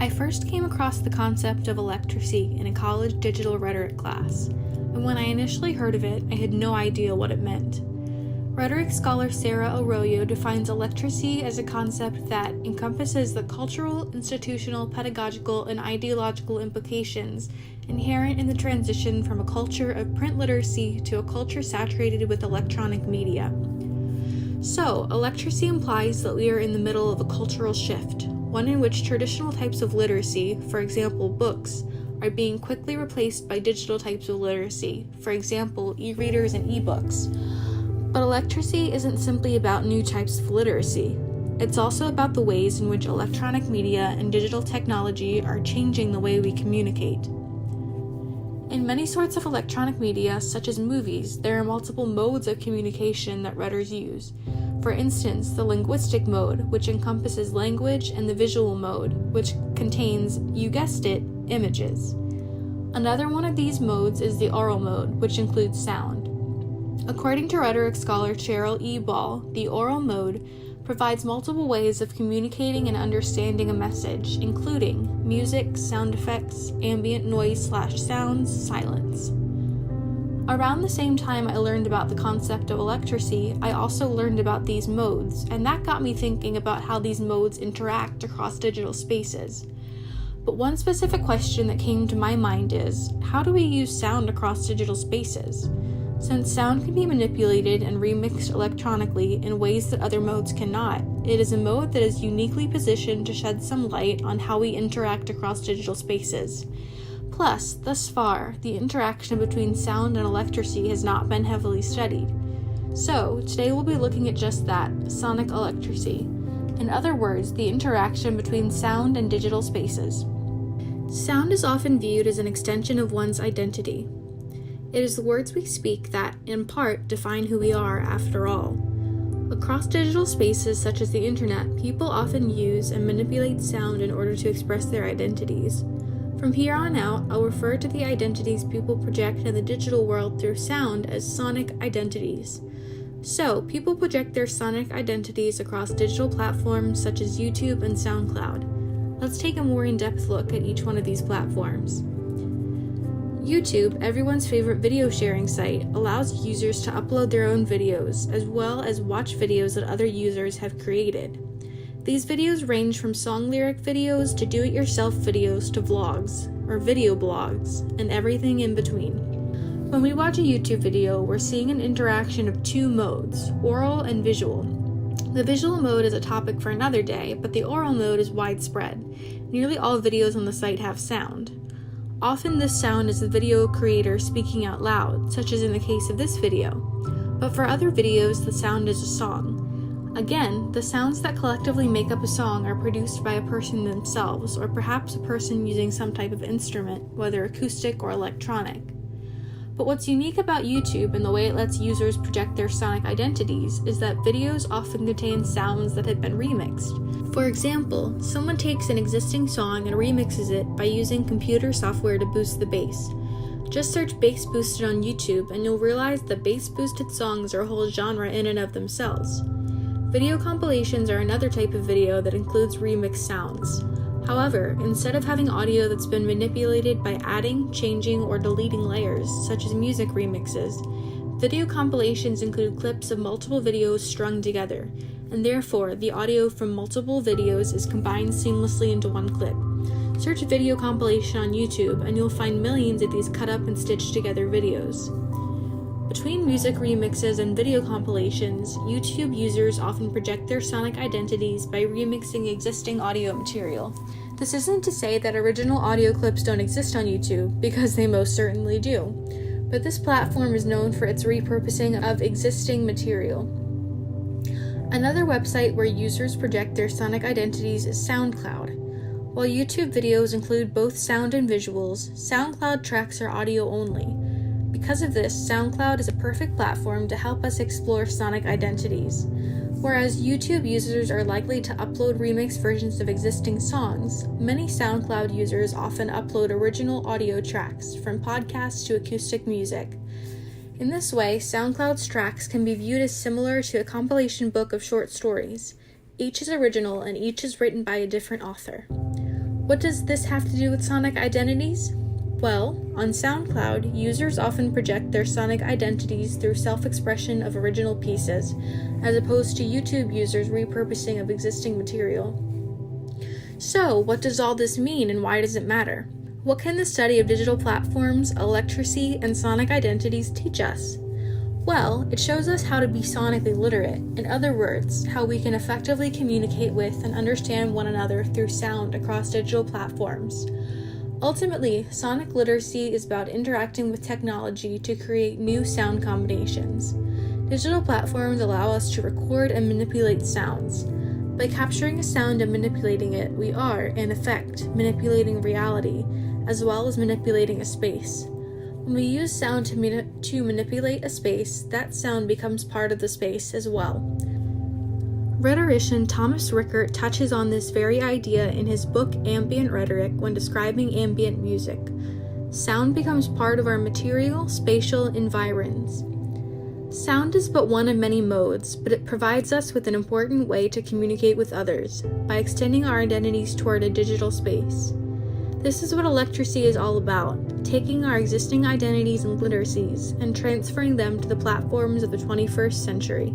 I first came across the concept of Electracy in a college digital rhetoric class, and when I initially heard of it, I had no idea what it meant. Rhetoric scholar Sarah Arroyo defines Electracy as a concept that encompasses the cultural, institutional, pedagogical, and ideological implications inherent in the transition from a culture of print literacy to a culture saturated with electronic media. So, Electracy implies that we are in the middle of a cultural shift, one in which traditional types of literacy, for example books, are being quickly replaced by digital types of literacy, for example e-readers and e-books. But Electracy isn't simply about new types of literacy. It's also about the ways in which electronic media and digital technology are changing the way we communicate. In many sorts of electronic media, such as movies, there are multiple modes of communication that readers use. For instance, the linguistic mode, which encompasses language, and the visual mode, which contains, you guessed it, images. Another one of these modes is the oral mode, which includes sound. According to rhetoric scholar Cheryl E. Ball, the oral mode provides multiple ways of communicating and understanding a message, including music, sound effects, ambient noise/sounds, silence. Around the same time I learned about the concept of Electracy, I also learned about these modes, and that got me thinking about how these modes interact across digital spaces. But one specific question that came to my mind is, how do we use sound across digital spaces? Since sound can be manipulated and remixed electronically in ways that other modes cannot, it is a mode that is uniquely positioned to shed some light on how we interact across digital spaces. Plus, thus far, the interaction between sound and Electracy has not been heavily studied. So, today we'll be looking at just that, sonic Electracy. In other words, the interaction between sound and digital spaces. Sound is often viewed as an extension of one's identity. It is the words we speak that, in part, define who we are after all. Across digital spaces such as the internet, people often use and manipulate sound in order to express their identities. From here on out, I'll refer to the identities people project in the digital world through sound as sonic identities. So, people project their sonic identities across digital platforms such as YouTube and SoundCloud. Let's take a more in-depth look at each one of these platforms. YouTube, everyone's favorite video sharing site, allows users to upload their own videos, as well as watch videos that other users have created. These videos range from song lyric videos to do-it-yourself videos to vlogs, or video blogs, and everything in between. When we watch a YouTube video, we're seeing an interaction of two modes, oral and visual. The visual mode is a topic for another day, but the oral mode is widespread. Nearly all videos on the site have sound. Often this sound is the video creator speaking out loud, such as in the case of this video. But for other videos, the sound is a song. Again, the sounds that collectively make up a song are produced by a person themselves, or perhaps a person using some type of instrument, whether acoustic or electronic. But what's unique about YouTube and the way it lets users project their sonic identities is that videos often contain sounds that have been remixed. For example, someone takes an existing song and remixes it by using computer software to boost the bass. Just search bass boosted on YouTube and you'll realize that bass boosted songs are a whole genre in and of themselves. Video compilations are another type of video that includes remixed sounds. However, instead of having audio that's been manipulated by adding, changing, or deleting layers, such as music remixes, video compilations include clips of multiple videos strung together, and therefore the audio from multiple videos is combined seamlessly into one clip. Search video compilation on YouTube and you'll find millions of these cut up and stitched together videos. Between music remixes and video compilations, YouTube users often project their sonic identities by remixing existing audio material. This isn't to say that original audio clips don't exist on YouTube, because they most certainly do, but this platform is known for its repurposing of existing material. Another website where users project their sonic identities is SoundCloud. While YouTube videos include both sound and visuals, SoundCloud tracks are audio only. Because of this, SoundCloud is a perfect platform to help us explore sonic identities. Whereas YouTube users are likely to upload remixed versions of existing songs, many SoundCloud users often upload original audio tracks, from podcasts to acoustic music. In this way, SoundCloud's tracks can be viewed as similar to a compilation book of short stories. Each is original and each is written by a different author. What does this have to do with sonic identities? Well, on SoundCloud, users often project their sonic identities through self-expression of original pieces, as opposed to YouTube users repurposing of existing material. So, what does all this mean and why does it matter? What can the study of digital platforms, electracy, and sonic identities teach us? Well, it shows us how to be sonically literate. In other words, how we can effectively communicate with and understand one another through sound across digital platforms. Ultimately, sonic literacy is about interacting with technology to create new sound combinations. Digital platforms allow us to record and manipulate sounds. By capturing a sound and manipulating it, we are, in effect, manipulating reality, as well as manipulating a space. When we use sound to manipulate a space, that sound becomes part of the space as well. Rhetorician Thomas Rickert touches on this very idea in his book Ambient Rhetoric when describing ambient music. Sound becomes part of our material, spatial environs. Sound is but one of many modes, but it provides us with an important way to communicate with others by extending our identities toward a digital space. This is what Electracy is all about, taking our existing identities and literacies and transferring them to the platforms of the 21st century.